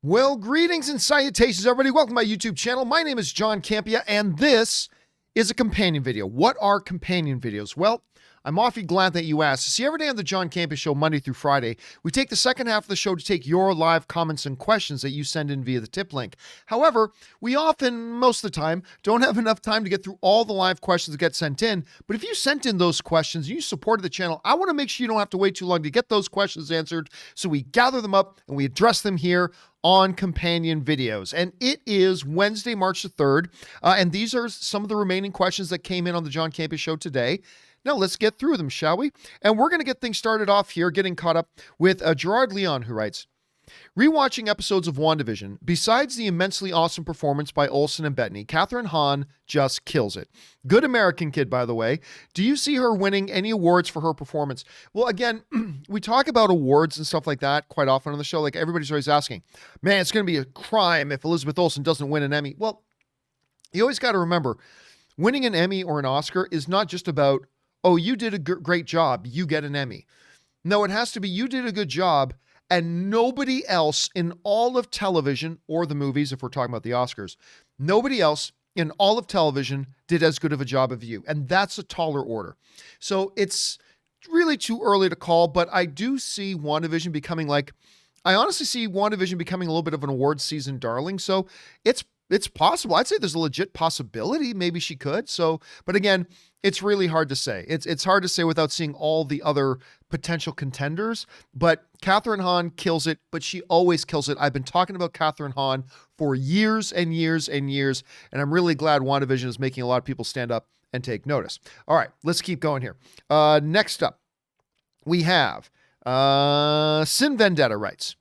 Well, greetings and salutations, everybody. Welcome to my YouTube channel. My name is John Campea, and this is a companion video. What are companion videos? Well, I'm awfully glad that you asked. See, every day on the John Campea Show, Monday through Friday, we take the second half of the show to take your live comments and questions that you send in via the tip link. However, we often, most of the time, don't have enough time to get through all the live questions that get sent in. But if you sent in those questions and you supported the channel, I want to make sure you don't have to wait too long to get those questions answered. So we gather them up and we address them here on companion videos. And it is Wednesday, March the 3rd. And these are some of the remaining questions that came in on the John Campea Show today. Now let's get through them, shall we? And we're going to get things started off here, getting caught up with Gerard Leon, who writes, rewatching episodes of WandaVision, besides the immensely awesome performance by Olsen and Bettany, Catherine Hahn just kills it. Good American kid, by the way. Do you see her winning any awards for her performance? Well, again, we talk about awards and stuff like that quite often on the show. Like, everybody's always asking, man, it's going to be a crime if Elizabeth Olsen doesn't win an Emmy. Well, you always got to remember, winning an Emmy or an Oscar is not just about, oh, you did a great job, you get an Emmy. No, it has to be you did a good job and nobody else in all of television or the movies, if we're talking about the Oscars, nobody else in all of television did as good of a job of you. And that's a taller order. So it's really too early to call, but I do see WandaVision becoming I honestly see WandaVision becoming a little bit of an award season darling. So it's possible. I'd say there's a legit possibility maybe she could. So, but again, it's really hard to say. It's hard to say without seeing all the other potential contenders, but Catherine Hahn kills it, but she always kills it. I've been talking about Catherine Hahn for years and years and years, and I'm really glad WandaVision is making a lot of people stand up and take notice. All right, let's keep going here. Next up, we have Sin Vendetta writes,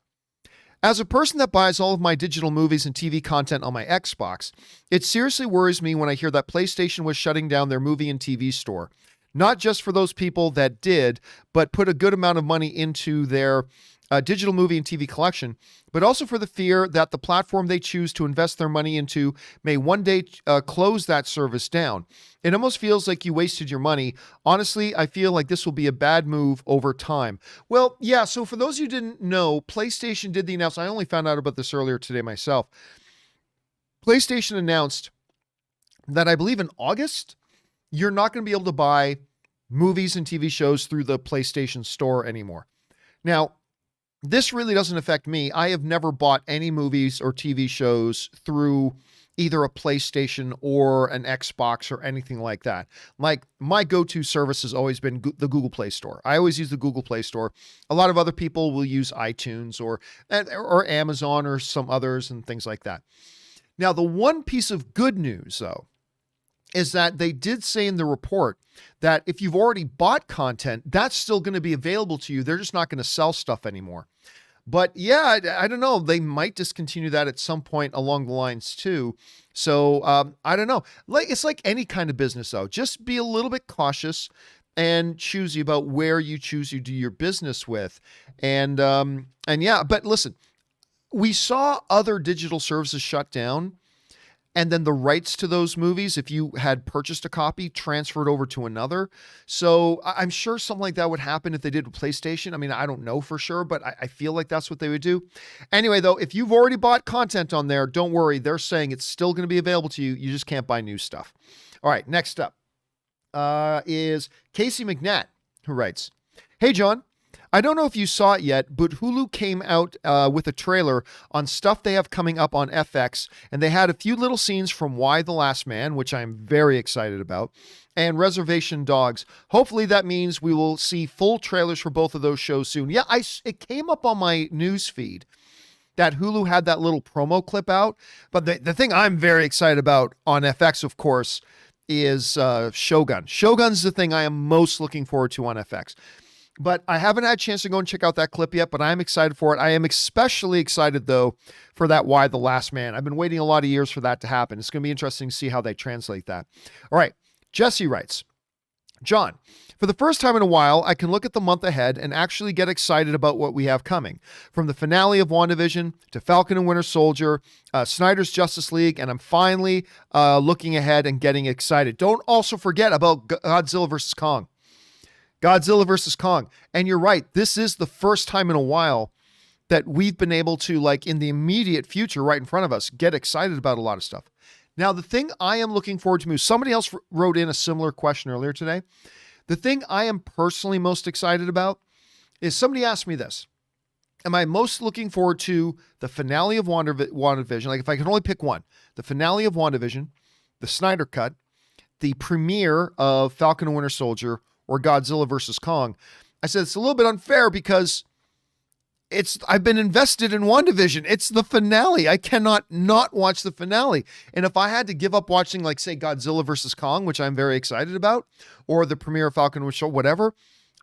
as a person that buys all of my digital movies and TV content on my Xbox, it seriously worries me when I hear that PlayStation was shutting down their movie and TV store. Not just for those people that did, but put a good amount of money into their digital movie and TV collection, but also for the fear that the platform they choose to invest their money into may one day close that service down. It almost feels like you wasted your money. Honestly, I feel like this will be a bad move over time. Well, yeah, so for those of you who didn't know, PlayStation did the announcement. I only found out about this earlier today myself. PlayStation announced that I believe in August, you're not going to be able to buy movies and TV shows through the PlayStation Store anymore. Now, this really doesn't affect me. I have never bought any movies or TV shows through either a PlayStation or an Xbox or anything like that. Like, my go-to service has always been the Google Play Store. I always use the Google Play Store. A lot of other people will use iTunes or Amazon or some others and things like that. Now, the one piece of good news, though, is that they did say in the report that if you've already bought content, that's still going to be available to you. They're just not going to sell stuff anymore. But yeah, I don't know. They might discontinue that at some point along the lines too. So I don't know. It's like any kind of business though. Just be a little bit cautious and choosy about where you choose to do your business with. And yeah, but listen, we saw other digital services shut down. And then the rights to those movies, if you had purchased a copy, transferred over to another. So I'm sure something like that would happen if they did with PlayStation. I mean, I don't know for sure, but I feel like that's what they would do. Anyway, though, if you've already bought content on there, don't worry. They're saying it's still going to be available to you. You just can't buy new stuff. All right, next up is Casey Mcnatt, who writes, hey, John. I don't know if you saw it yet, but Hulu came out with a trailer on stuff they have coming up on FX, and they had a few little scenes from Y: The Last Man, which I'm very excited about, and Reservation Dogs. Hopefully that means we will see full trailers for both of those shows soon. Yeah, it came up on my news feed that Hulu had that little promo clip out, but the thing I'm very excited about on FX, of course, is Shogun. Shogun's the thing I am most looking forward to on FX. But I haven't had a chance to go and check out that clip yet, but I'm excited for it. I am especially excited, though, for that Y: The Last Man. I've been waiting a lot of years for that to happen. It's going to be interesting to see how they translate that. All right. Jesse writes, John, for the first time in a while, I can look at the month ahead and actually get excited about what we have coming. From the finale of WandaVision to Falcon and Winter Soldier, Snyder's Justice League, and I'm finally looking ahead and getting excited. Don't also forget about Godzilla vs. Kong. Godzilla vs. Kong. And you're right, this is the first time in a while that we've been able to, like, in the immediate future right in front of us, get excited about a lot of stuff. Now, the thing I am looking forward to, somebody else wrote in a similar question earlier today. The thing I am personally most excited about is somebody asked me this. Am I most looking forward to the finale of WandaVision? Like, if I could only pick one, the finale of WandaVision, the Snyder Cut, the premiere of Falcon and Winter Soldier, or Godzilla versus Kong. I said, it's a little bit unfair because I've been invested in WandaVision. It's the finale. I cannot not watch the finale. And if I had to give up watching, like, say, Godzilla versus Kong, which I'm very excited about, or the premiere of Falcon and Winter Soldier, whatever,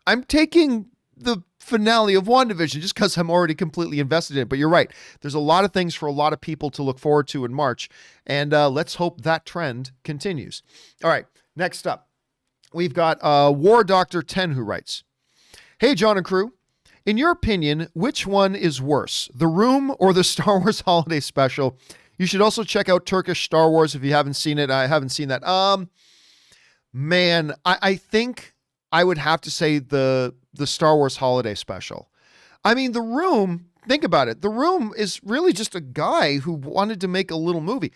I'm taking the finale of WandaVision just because I'm already completely invested in it. But you're right. There's a lot of things for a lot of people to look forward to in March. And let's hope that trend continues. All right. Next up, we've got War Doctor 10 who writes, "Hey, John and crew. In your opinion, which one is worse, The Room or the Star Wars Holiday Special? You should also check out Turkish Star Wars if you haven't seen it. I haven't seen that. Man, I think I would have to say the Star Wars Holiday Special. I mean, The Room, think about it. The Room is really just a guy who wanted to make a little movie.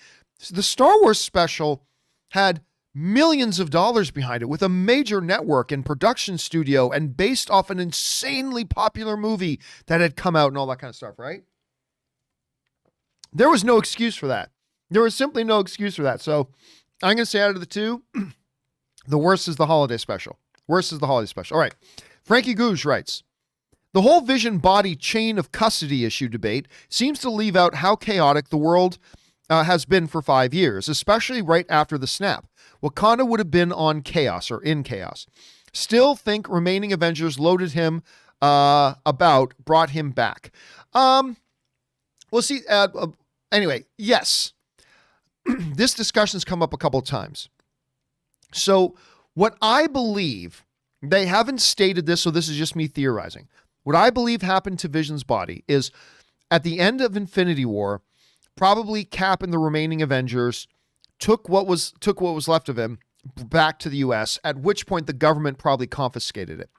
The Star Wars Special had millions of dollars behind it with a major network and production studio and based off an insanely popular movie that had come out and all that kind of stuff, right? There was no excuse for that. There was simply no excuse for that. So I'm going to say out of the two, the worst is the Holiday Special. Worst is the Holiday Special. All right. Frankie Gouge writes, "The whole Vision body chain of custody issue debate seems to leave out how chaotic the world has been for 5 years, especially right after the snap. Wakanda would have been on chaos or in chaos. Still think remaining Avengers loaded him brought him back." We'll see. Anyway, yes. This discussion's come up a couple of times. So what I believe, they haven't stated this, so this is just me theorizing. What I believe happened to Vision's body is at the end of Infinity War, probably Cap and the remaining Avengers took what was left of him back to the US, at which point the government probably confiscated it.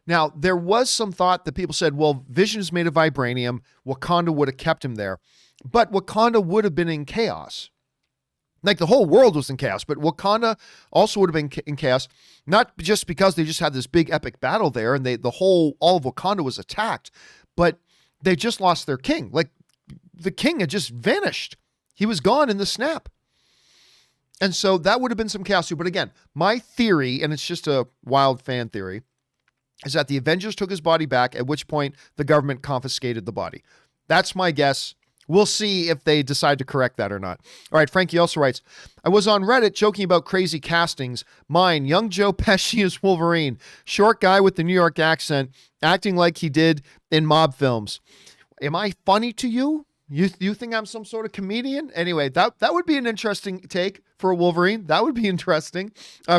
Now, there was some thought that people said, well, Vision is made of vibranium. Wakanda would have kept him there. But Wakanda would have been in chaos. Like, the whole world was in chaos, but Wakanda also would have been in chaos, not just because they just had this big epic battle there and all of Wakanda was attacked, but they just lost their king. Like, the king had just vanished. He was gone in the snap. And so that would have been some chaos too. But again, my theory, and it's just a wild fan theory, is that the Avengers took his body back, at which point the government confiscated the body. That's my guess. We'll see if they decide to correct that or not. All right, Frankie also writes, "I was on Reddit joking about crazy castings. Mine, young Joe Pesci as Wolverine. Short guy with the New York accent, acting like he did in mob films. Am I funny to you? You think I'm some sort of comedian?" Anyway, that would be an interesting take for a Wolverine. That would be interesting.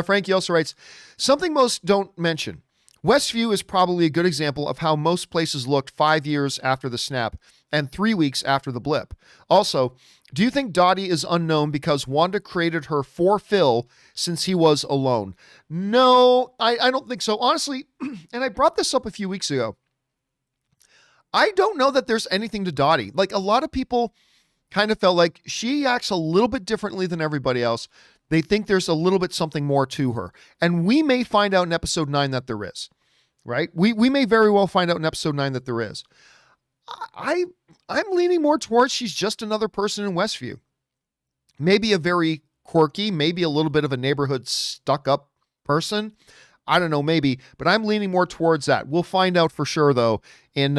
Frankie also writes, "Something most don't mention. Westview is probably a good example of how most places looked 5 years after the snap and 3 weeks after the blip. Also, do you think Dottie is unknown because Wanda created her for Phil since he was alone?" No, I don't think so. Honestly, and I brought this up a few weeks ago, I don't know that there's anything to Dottie. Like, a lot of people kind of felt like she acts a little bit differently than everybody else. They think there's a little bit something more to her. And we may find out in episode 9 that there is, right? We may very well find out in episode 9 that there is. I'm leaning more towards she's just another person in Westview. Maybe a very quirky, maybe a little bit of a neighborhood stuck-up person. I don't know, maybe, but I'm leaning more towards that. We'll find out for sure, though, in,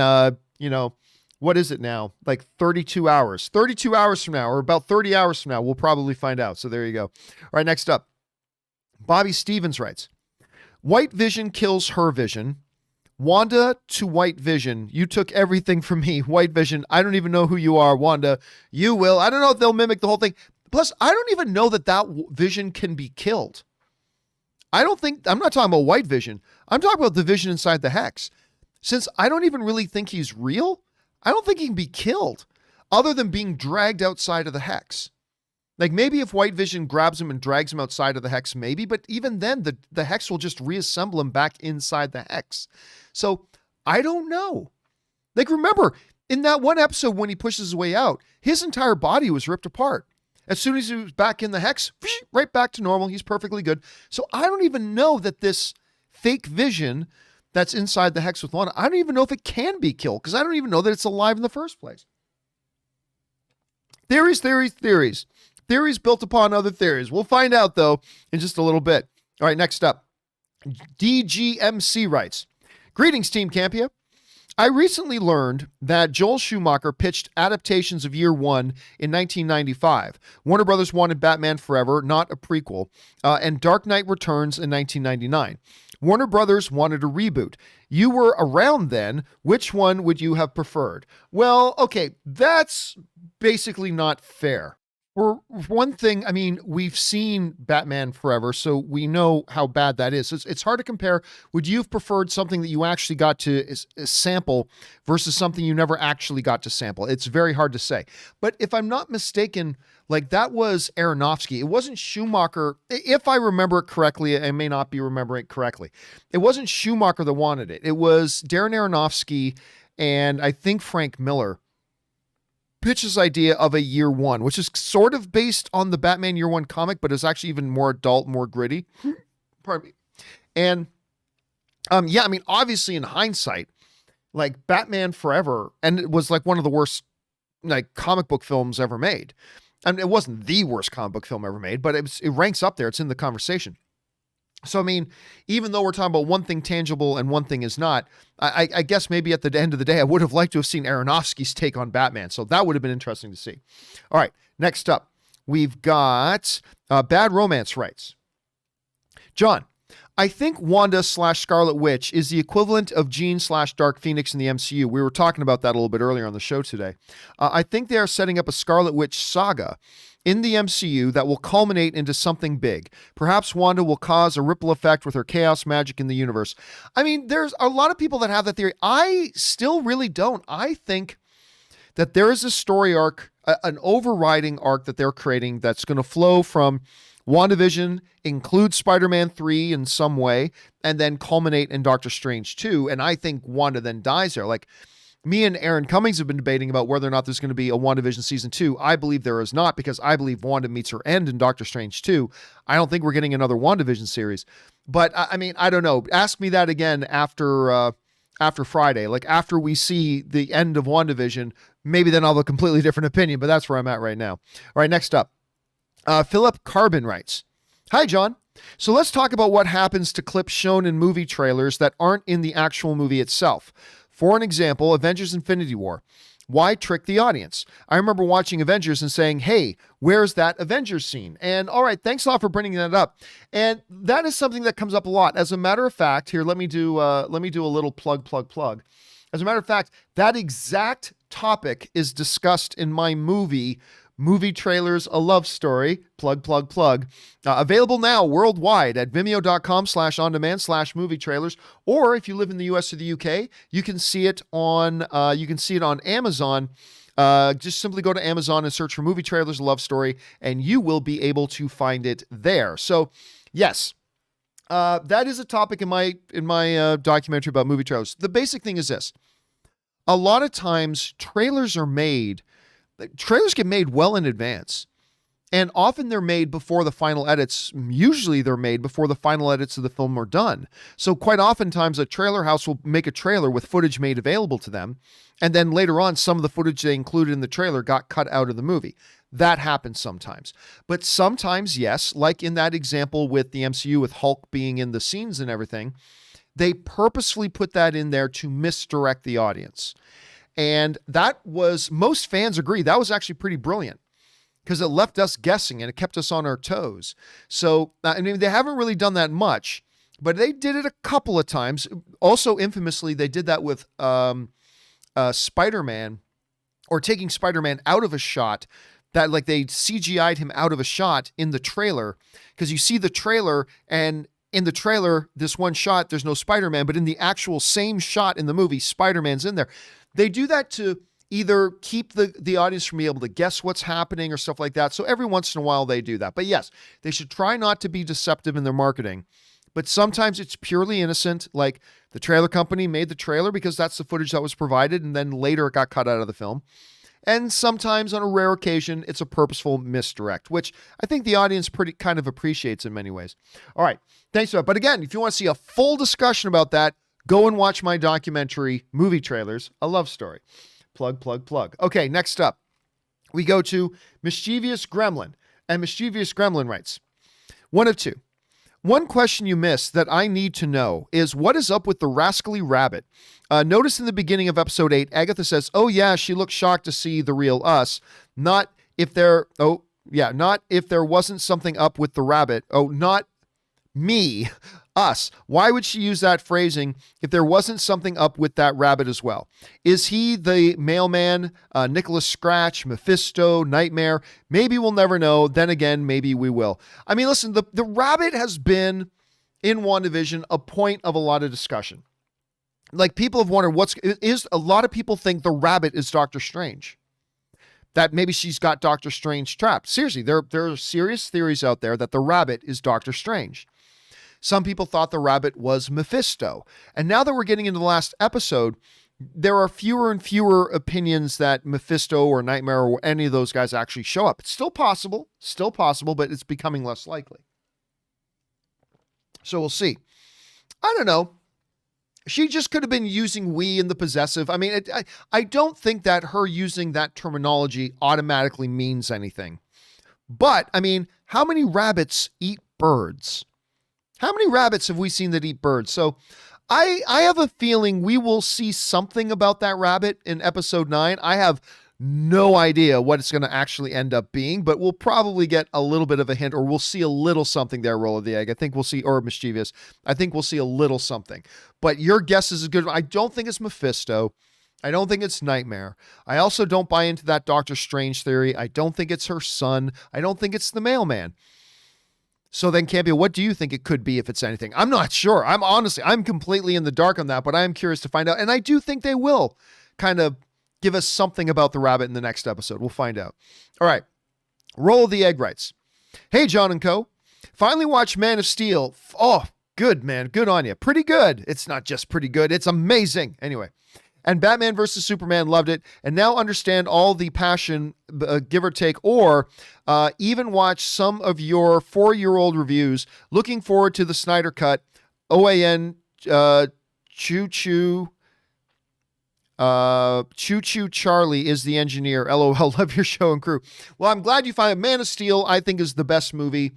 what is it now? Like 32 hours. 32 hours from now, or about 30 hours from now, we'll probably find out. So there you go. All right, next up. Bobby Stevens writes, "White Vision kills her Vision. Wanda to White Vision. You took everything from me. White Vision, I don't even know who you are. Wanda, you will." I don't know if they'll mimic the whole thing. Plus, I don't even know that Vision can be killed. I'm not talking about White Vision. I'm talking about the Vision inside the Hex. Since I don't even really think he's real, I don't think he can be killed other than being dragged outside of the Hex. Like, maybe if White Vision grabs him and drags him outside of the Hex, maybe, but even then the Hex will just reassemble him back inside the Hex. So I don't know. Like, remember, In that one episode, when he pushes his way out, his entire body was ripped apart. As soon as he was back in the hex, right back to normal. He's perfectly good. So I don't even know that this fake vision that's inside the hex with Wanda, I don't even know if it can be killed, because I don't even know that it's alive in the first place. Theories. Theories built upon other theories. We'll find out, though, in just a little bit. All right, next up. DGMC writes, "Greetings, Team Campea. I recently learned that Joel Schumacher pitched adaptations of Year One in 1995. Warner Brothers wanted Batman Forever, not a prequel, and Dark Knight Returns in 1999. Warner Brothers wanted a reboot. You were around then. Which one would you have preferred?" Well, okay, that's basically not fair. For one thing, I mean, we've seen Batman Forever, so we know how bad that is. It's hard to compare. Would you have preferred something that you actually got to sample versus something you never actually got to sample? It's very hard to say. But if I'm not mistaken, like, that was Aronofsky. It wasn't Schumacher. If I remember it correctly, I may not be remembering it correctly. It wasn't Schumacher that wanted it. It was Darren Aronofsky and I think Frank Miller pitched this idea of a Year One, which is sort of based on the Batman Year One comic, but it's actually even more adult, more gritty. Pardon me. And yeah, I mean, obviously in hindsight, like, Batman Forever, and it was like one of the worst like comic book films ever made. I mean, it wasn't the worst comic book film ever made, but it ranks up there. It's in the conversation. So, I mean, even though we're talking about one thing tangible and one thing is not, I guess maybe at the end of the day, I would have liked to have seen Aronofsky's take on Batman. So that would have been interesting to see. All right, next up, we've got Bad Romance writes, "John, I think Wanda/Scarlet Witch is the equivalent of Jean/Dark Phoenix in the MCU. We were talking about that a little bit earlier on the show today. I think they are setting up a Scarlet Witch saga in the MCU that will culminate into something big. Perhaps Wanda will cause a ripple effect with her chaos magic in the universe." I mean, there's a lot of people that have that theory. I still really don't. I think that there is a story arc, an overriding arc that they're creating that's going to flow from WandaVision, include Spider-Man 3 in some way, and then culminate in Doctor Strange 2. And I think Wanda then dies there. Like, me and Aaron Cummings have been debating about whether or not there's going to be a WandaVision season 2. I believe there is not, because I believe Wanda meets her end in Doctor Strange 2. I don't think we're getting another WandaVision series. But I mean, I don't know. Ask me that again after Friday. Like, after we see the end of WandaVision, maybe then I'll have a completely different opinion, but that's where I'm at right now. All right, next up. Philip Carbon writes, "Hi, John. So let's talk about what happens to clips shown in movie trailers that aren't in the actual movie itself. For an example, Avengers Infinity War. Why trick the audience? I remember watching Avengers and saying, hey, where's that Avengers scene? And all right, thanks a lot for bringing that up. And that is something that comes up a lot. As a matter of fact, here, let me do a little plug. As a matter of fact, that exact topic is discussed in my movie Trailers, A Love Story, plug. Available now worldwide at vimeo.com/on-demand/movie trailers. Or if you live in the US or the UK, you can see it on Amazon. Just simply go to Amazon and search for Movie Trailers, A Love Story, and you will be able to find it there. So yes, that is a topic in my documentary about movie trailers. The basic thing is this. A lot of times trailers get made well in advance, and often they're made before the final edits. Usually they're made before the final edits of the film are done. So quite oftentimes a trailer house will make a trailer with footage made available to them, and then later on some of the footage they included in the trailer got cut out of the movie. That happens sometimes. But sometimes, yes, like in that example with the MCU with Hulk being in the scenes and everything, they purposefully put that in there to misdirect the audience. And that was, most fans agree, that was actually pretty brilliant because it left us guessing and it kept us on our toes. So, I mean, they haven't really done that much, but they did it a couple of times. Also, infamously, they did that with Spider-Man, or taking Spider-Man out of a shot, that like they CGI'd him out of a shot in the trailer, because you see the trailer, and in the trailer, this one shot, there's no Spider-Man, but in the actual same shot in the movie, Spider-Man's in there. They do that to either keep the audience from being able to guess what's happening or stuff like that. So every once in a while they do that. But yes, they should try not to be deceptive in their marketing, but sometimes it's purely innocent. Like the trailer company made the trailer because that's the footage that was provided, and then later it got cut out of the film. And sometimes, on a rare occasion, it's a purposeful misdirect, which I think the audience pretty kind of appreciates in many ways. All right, thanks for that. But again, if you want to see a full discussion about that, go and watch my documentary, Movie Trailers, A Love Story. Plug, plug, plug. Okay, next up, we go to Mischievous Gremlin. And Mischievous Gremlin writes, one of two. One question you missed that I need to know is what is up with the rascally rabbit? Notice in the beginning of episode 8, Agatha says, oh yeah, she looked shocked to see the real us. Not if there wasn't something up with the rabbit. Oh, not me, us. Why would she use that phrasing if there wasn't something up with that rabbit as well? Is he the mailman, Nicholas Scratch, Mephisto, Nightmare? Maybe we'll never know. Then again, maybe we will. I mean, listen, the rabbit has been in WandaVision a point of a lot of discussion. Like, people have wondered a lot of people think the rabbit is Doctor Strange. That maybe she's got Doctor Strange trapped. Seriously, there are serious theories out there that the rabbit is Doctor Strange. Some people thought the rabbit was Mephisto. And now that we're getting into the last episode, there are fewer and fewer opinions that Mephisto or Nightmare or any of those guys actually show up. It's still possible, but it's becoming less likely. So we'll see. I don't know. She just could have been using we in the possessive. I mean, I don't think that her using that terminology automatically means anything. But, I mean, how many rabbits eat birds? How many rabbits have we seen that eat birds? So I have a feeling we will see something about that rabbit in episode 9. I have no idea what it's going to actually end up being, but we'll probably get a little bit of a hint, or we'll see a little something there, Roll of the Egg. I think we'll see, or Mischievous. I think we'll see a little something. But your guess is as good. I don't think it's Mephisto. I don't think it's Nightmare. I also don't buy into that Doctor Strange theory. I don't think it's her son. I don't think it's the mailman. So then, Campea, what do you think it could be if it's anything? I'm not sure. I'm completely in the dark on that, but I'm curious to find out. And I do think they will kind of give us something about the rabbit in the next episode. We'll find out. All right. Roll of the Egg writes, hey, John and Co. Finally watched Man of Steel. Oh, good, man. Good on you. Pretty good. It's not just pretty good. It's amazing. Anyway. And Batman versus Superman, loved it. And now understand all the passion, give or take, or even watch some of your 4-year-old reviews. Looking forward to the Snyder Cut. OAN, Choo Choo. Choo Choo Charlie is the engineer. LOL, love your show and crew. Well, I'm glad you find it. Man of Steel, I think, is the best movie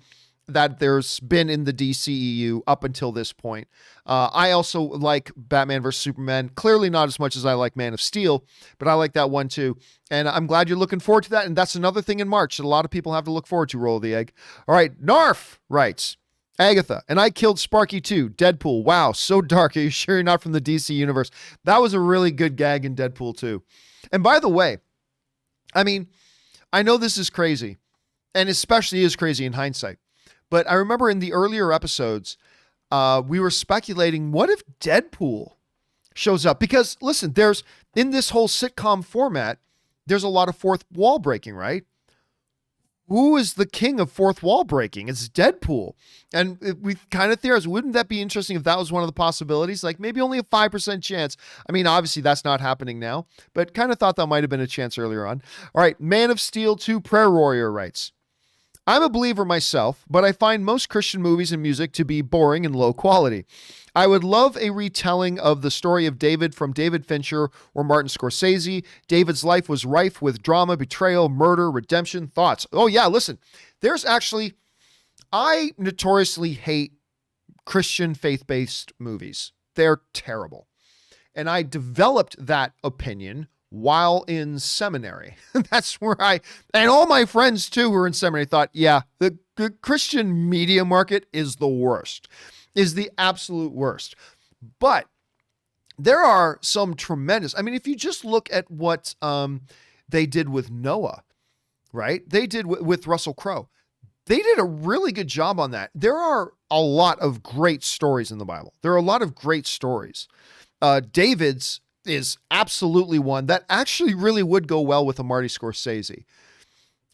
that there's been in the DCEU up until this point. I also like Batman vs. Superman. Clearly not as much as I like Man of Steel, but I like that one too. And I'm glad you're looking forward to that. And that's another thing in March that a lot of people have to look forward to, Roll of the Egg. All right, Narf writes, Agatha, and I killed Sparky too. Deadpool. Wow, so dark. Are you sure you're not from the DC universe? That was a really good gag in Deadpool too. And by the way, I mean, I know this is crazy, and especially is crazy in hindsight. But I remember in the earlier episodes, we were speculating, what if Deadpool shows up? Because, listen, in this whole sitcom format, there's a lot of fourth wall breaking, right? Who is the king of fourth wall breaking? It's Deadpool. And we kind of theorized, wouldn't that be interesting if that was one of the possibilities? Like maybe only a 5% chance. I mean, obviously that's not happening now, but kind of thought that might have been a chance earlier on. All right, Man of Steel 2 Prayer Warrior writes, I'm a believer myself, but I find most Christian movies and music to be boring and low quality. I would love a retelling of the story of David from David Fincher or Martin Scorsese. David's life was rife with drama, betrayal, murder, redemption, thoughts. Oh yeah, listen, I notoriously hate Christian faith-based movies. They're terrible. And I developed that opinion while in seminary. That's where and all my friends too who were in seminary thought, yeah, the Christian media market is the worst, is the absolute worst. But there are some tremendous, I mean, if you just look at what they did with Noah, right? They did with Russell Crowe. They did a really good job on that. There are a lot of great stories in the Bible. There are a lot of great stories. David's is absolutely one that actually really would go well with a Marty Scorsese.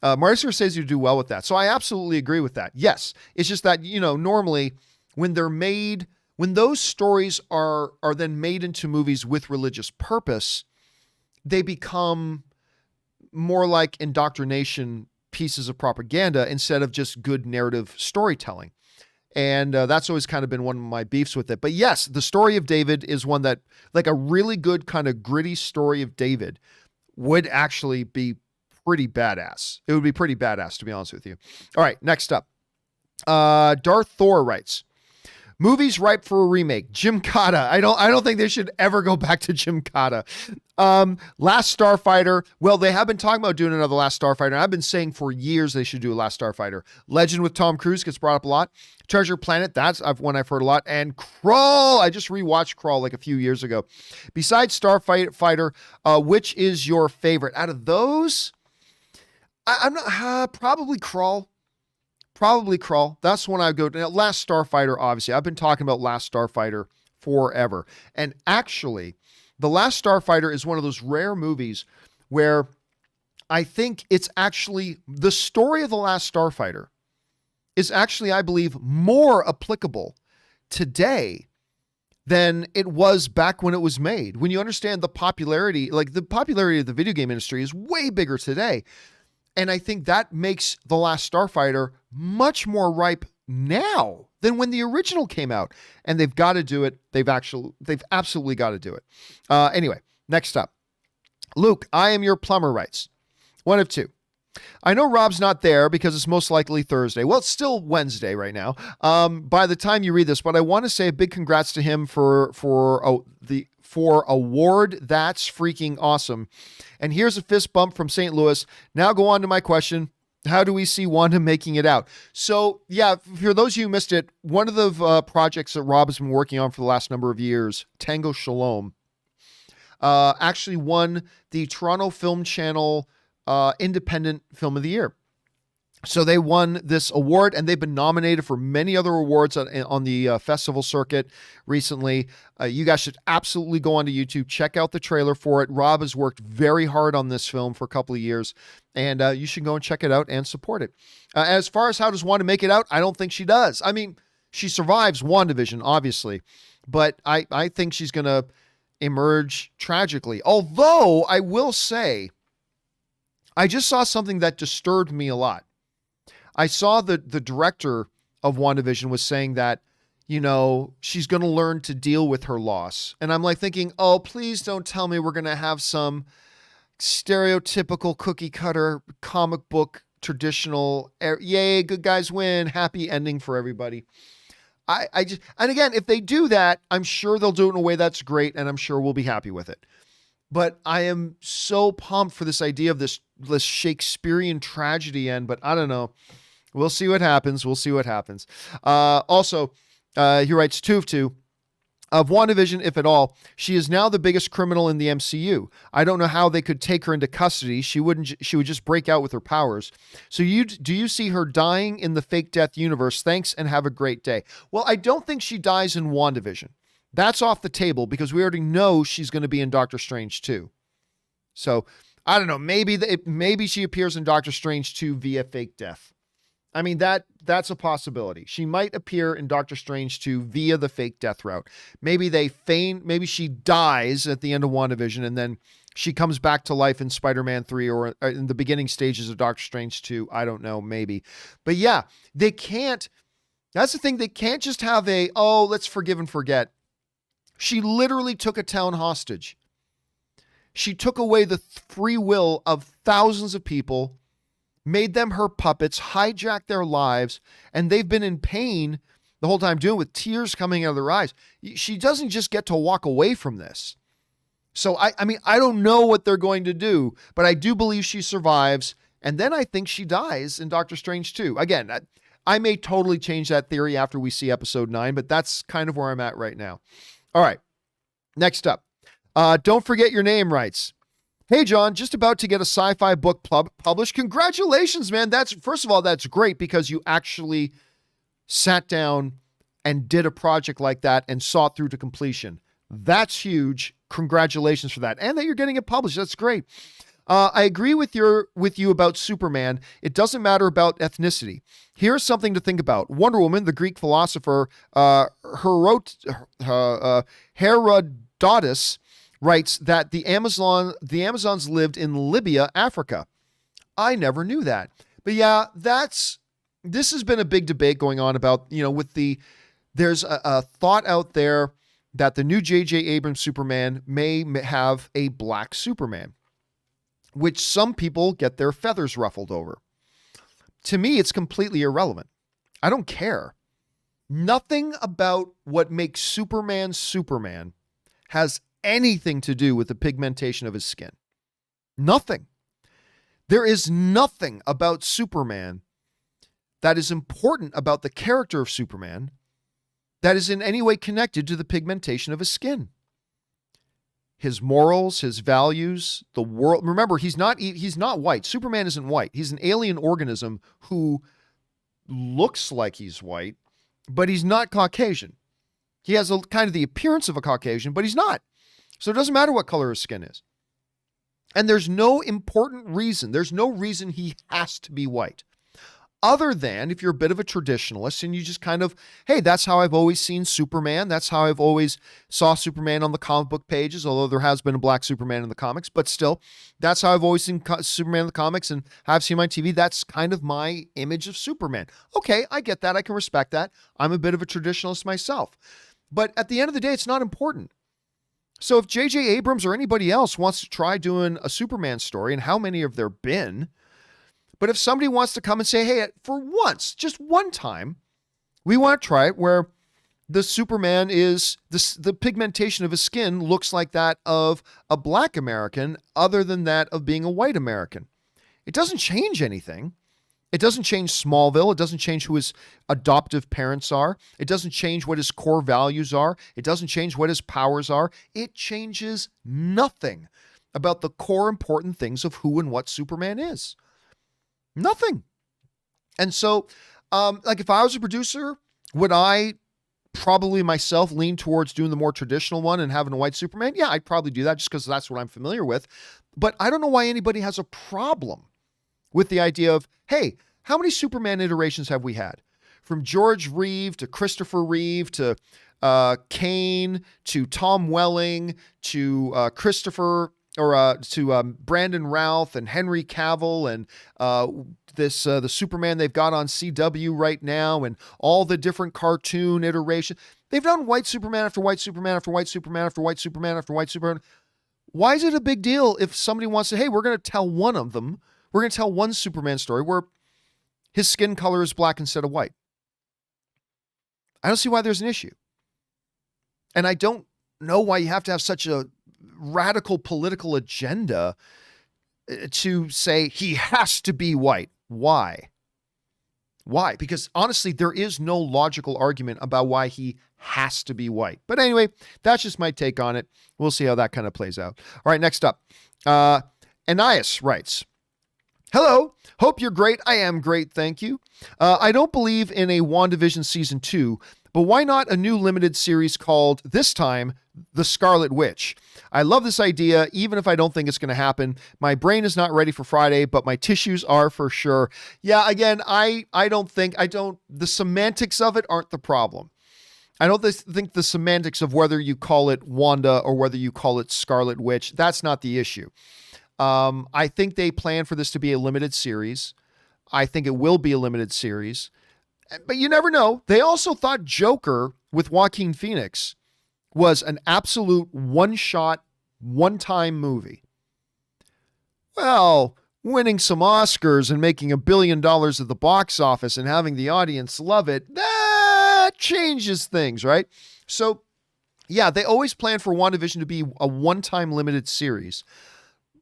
Marty Scorsese would do well with that. So I absolutely agree with that. Yes. It's just that, normally when they're made, when those stories are then made into movies with religious purpose, they become more like indoctrination pieces of propaganda instead of just good narrative storytelling. And that's always kind of been one of my beefs with it. But yes, the story of David is one that, like a really good kind of gritty story of David, would actually be pretty badass. It would be pretty badass, to be honest with you. All right, next up. Darth Thor writes, movies ripe for a remake. Gymkata. I don't think they should ever go back to Gymkata. Last Starfighter. Well, they have been talking about doing another Last Starfighter. I've been saying for years they should do a Last Starfighter. Legend with Tom Cruise gets brought up a lot. Treasure Planet. That's one I've heard a lot. And Crawl. I just rewatched Crawl like a few years ago. Besides Starfighter, which is your favorite out of those? I'm not. Probably Crawl. Probably Crawl. That's when I go to. Last Starfighter, obviously. I've been talking about Last Starfighter forever. And actually, The Last Starfighter is one of those rare movies where I think it's actually, the story of The Last Starfighter is actually, I believe, more applicable today than it was back when it was made. When you understand the popularity, like the popularity of the video game industry is way bigger today. And I think that makes The Last Starfighter much more ripe now than when the original came out. And they've got to do it. They've absolutely got to do it. Anyway, next up. Luke, I am your plumber writes. One of two. I know Rob's not there because it's most likely Thursday. Well, it's still Wednesday right now. By the time you read this, but I want to say a big congrats to him for award. That's freaking awesome. And here's a fist bump from St. Louis. Now go on to my question. How do we see Wanda making it out? So yeah, for those of you who missed it, one of the projects that Rob has been working on for the last number of years, Tango Shalom, actually won the Toronto Film Channel Independent Film of the Year. So they won this award, and they've been nominated for many other awards on the festival circuit recently. You guys should absolutely go onto YouTube, check out the trailer for it. Rob has worked very hard on this film for a couple of years, and you should go and check it out and support it. As far as how does Wanda make it out, I don't think she does. I mean, she survives WandaVision, obviously, but I think she's going to emerge tragically. Although, I will say, I just saw something that disturbed me a lot. I saw the director of WandaVision was saying that, you know, she's going to learn to deal with her loss. And I'm like thinking, oh, please don't tell me we're going to have some stereotypical cookie cutter comic book traditional, yay, good guys win, happy ending for everybody. I just, and again, if they do that, I'm sure they'll do it in a way that's great, and I'm sure we'll be happy with it. But I am so pumped for this idea of this Shakespearean tragedy end, but I don't know. We'll see what happens. We'll see what happens. Also, he writes 2 of 2. Of WandaVision, if at all, she is now the biggest criminal in the MCU. I don't know how they could take her into custody. She would just break out with her powers. So do you see her dying in the fake death universe? Thanks and have a great day. Well, I don't think she dies in WandaVision. That's off the table because we already know she's going to be in Doctor Strange 2. So I don't know. Maybe she appears in Doctor Strange 2 via fake death. I mean, that's a possibility. She might appear in Doctor Strange 2 via the fake death route. Maybe maybe she dies at the end of WandaVision and then she comes back to life in Spider-Man 3 or in the beginning stages of Doctor Strange 2. I don't know, maybe. But yeah, they can't, that's the thing. They can't just have let's forgive and forget. She literally took a town hostage. She took away the free will of thousands of people, made them her puppets, hijacked their lives, and they've been in pain the whole time doing it with tears coming out of their eyes. She doesn't just get to walk away from this. So, I mean, I don't know what they're going to do, but I do believe she survives, and then I think she dies in Doctor Strange 2. Again, I may totally change that theory after we see episode 9, but that's kind of where I'm at right now. All right, next up. Don't forget your name writes, hey, John, just about to get a sci-fi book published. Congratulations, man. First of all, that's great because you actually sat down and did a project like that and saw it through to completion. That's huge. Congratulations for that. And that you're getting it published. That's great. I agree with you about Superman. It doesn't matter about ethnicity. Here's something to think about. Wonder Woman, the Greek philosopher Herodotus writes that the Amazons lived in Libya, Africa. I never knew that. But yeah, this has been a big debate going on about, there's a thought out there that the new J.J. Abrams Superman may have a black Superman, which some people get their feathers ruffled over. To me, it's completely irrelevant. I don't care. Nothing about what makes Superman Superman has anything to do with the pigmentation of his skin. Nothing. There is nothing about Superman that is important about the character of Superman that is in any way connected to the pigmentation of his skin. His morals, his values, the world. Remember, he's not white. Superman isn't white. He's an alien organism who looks like he's white, but he's not Caucasian. He has kind of the appearance of a Caucasian, but he's not. So it doesn't matter what color his skin is. And there's no important reason. There's no reason he has to be white. Other than if you're a bit of a traditionalist and you just kind of, hey, that's how I've always seen Superman. That's how I've always saw Superman on the comic book pages, although there has been a black Superman in the comics. But still, that's how I've always seen Superman in the comics and have seen my TV. That's kind of my image of Superman. Okay, I get that. I can respect that. I'm a bit of a traditionalist myself. But at the end of the day, it's not important. So if J.J. Abrams or anybody else wants to try doing a Superman story, and how many have there been? But if somebody wants to come and say, hey, for once, just one time, we want to try it where the Superman is, the pigmentation of his skin looks like that of a black American other than that of being a white American. It doesn't change anything. It doesn't change Smallville. It doesn't change who his adoptive parents are. It doesn't change what his core values are. It doesn't change what his powers are. It changes nothing about the core important things of who and what Superman is. Nothing. And so, if I was a producer, would I probably myself lean towards doing the more traditional one and having a white Superman? Yeah, I'd probably do that just because that's what I'm familiar with. But I don't know why anybody has a problem with the idea of, hey, how many Superman iterations have we had? From George Reeve to Christopher Reeve to Kane to Tom Welling to Brandon Routh and Henry Cavill and the Superman they've got on CW right now and all the different cartoon iterations. They've done white Superman after white Superman after white Superman after white Superman after white Superman. Why is it a big deal if somebody wants to, hey, we're going to tell one of them, we're going to tell one Superman story where his skin color is black instead of white? I don't see why there's an issue. And I don't know why you have to have such a radical political agenda to say he has to be white. Why? Why? Because honestly, there is no logical argument about why he has to be white. But anyway, that's just my take on it. We'll see how that kind of plays out. All right, next up. Anais writes, hello, hope you're great. I am great, thank you. I don't believe in a WandaVision Season 2, but why not a new limited series called, this time, The Scarlet Witch? I love this idea, even if I don't think it's going to happen. My brain is not ready for Friday, but my tissues are for sure. Yeah, again, the semantics of it aren't the problem. I don't think the semantics of whether you call it Wanda or whether you call it Scarlet Witch, that's not the issue. I think they plan for this to be a limited series. I think it will be a limited series. But you never know. They also thought Joker with Joaquin Phoenix was an absolute one-shot, one-time movie. Well, winning some Oscars and making $1 billion at the box office and having the audience love it, that changes things, right? So, yeah, they always plan for WandaVision to be a one-time limited series.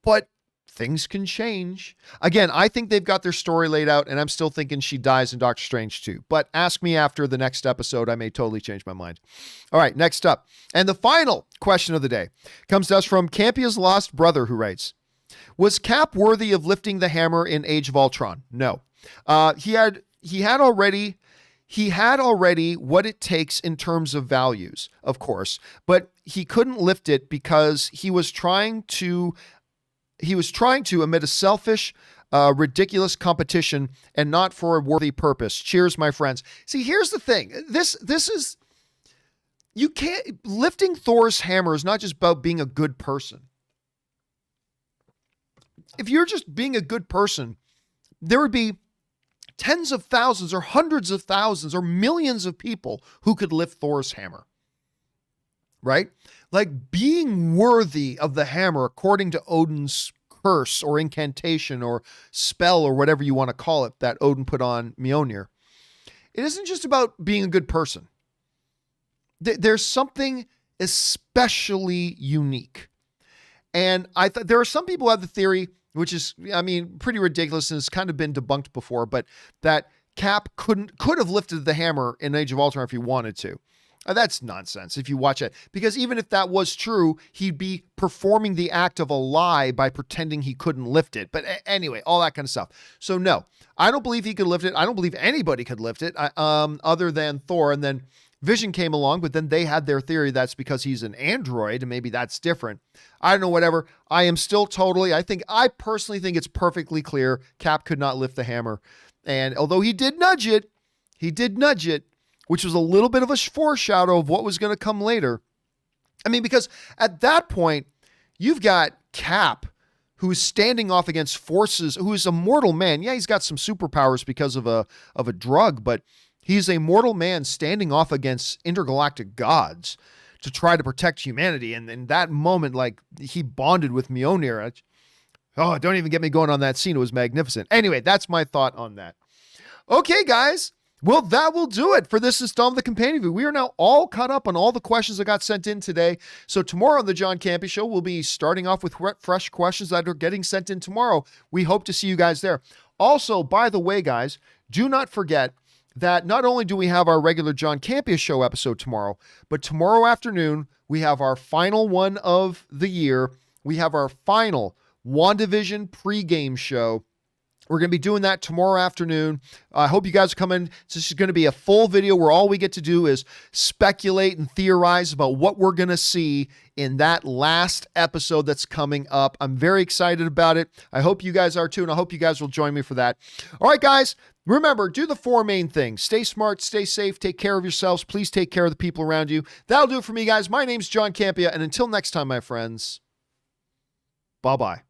But things can change. Again, I think they've got their story laid out, and I'm still thinking she dies in Doctor Strange 2. But ask me after the next episode. I may totally change my mind. All right, next up. And the final question of the day comes to us from Campea's Lost Brother, who writes, was Cap worthy of lifting the hammer in Age of Ultron? No. He had already what it takes in terms of values, of course, but he couldn't lift it because he was trying to he was trying to amid a selfish, ridiculous competition and not for a worthy purpose. Cheers, my friends. See, here's the thing. This is, you can't, lifting Thor's hammer is not just about being a good person. If you're just being a good person, there would be tens of thousands or hundreds of thousands or millions of people who could lift Thor's hammer. Right? Like being worthy of the hammer according to Odin's curse or incantation or spell or whatever you want to call it that Odin put on Mjolnir. It isn't just about being a good person. There's something especially unique. And I thought there are some people who have the theory, which is, I mean, pretty ridiculous and has kind of been debunked before, but that Cap could have lifted the hammer in Age of Ultron if he wanted to. That's nonsense if you watch it, because even if that was true, he'd be performing the act of a lie by pretending he couldn't lift it. But anyway, all that kind of stuff. So no, I don't believe he could lift it. I don't believe anybody could lift it other than Thor. And then Vision came along, but then they had their theory that's because he's an android and maybe that's different. I don't know, whatever. I am still totally, I personally think it's perfectly clear Cap could not lift the hammer. And although he did nudge it, which was a little bit of a foreshadow of what was going to come later. I mean, because at that point, you've got Cap, who is standing off against forces, who is a mortal man. Yeah, he's got some superpowers because of a drug, but he's a mortal man standing off against intergalactic gods to try to protect humanity. And in that moment, like, he bonded with Mjolnir. Oh, don't even get me going on that scene. It was magnificent. Anyway, that's my thought on that. Okay, guys. Well, that will do it for this installment of the Companion View. We are now all caught up on all the questions that got sent in today. So tomorrow on the John Campea Show, we'll be starting off with fresh questions that are getting sent in tomorrow. We hope to see you guys there. Also, by the way, guys, do not forget that not only do we have our regular John Campea Show episode tomorrow, but tomorrow afternoon, we have our final one of the year. We have our final WandaVision pregame show. We're going to be doing that tomorrow afternoon. I hope you guys come in. This is going to be a full video where all we get to do is speculate and theorize about what we're going to see in that last episode that's coming up. I'm very excited about it. I hope you guys are too, and I hope you guys will join me for that. All right, guys, remember, do the four main things. Stay smart, stay safe, take care of yourselves. Please take care of the people around you. That'll do it for me, guys. My name's John Campea, and until next time, my friends, bye-bye.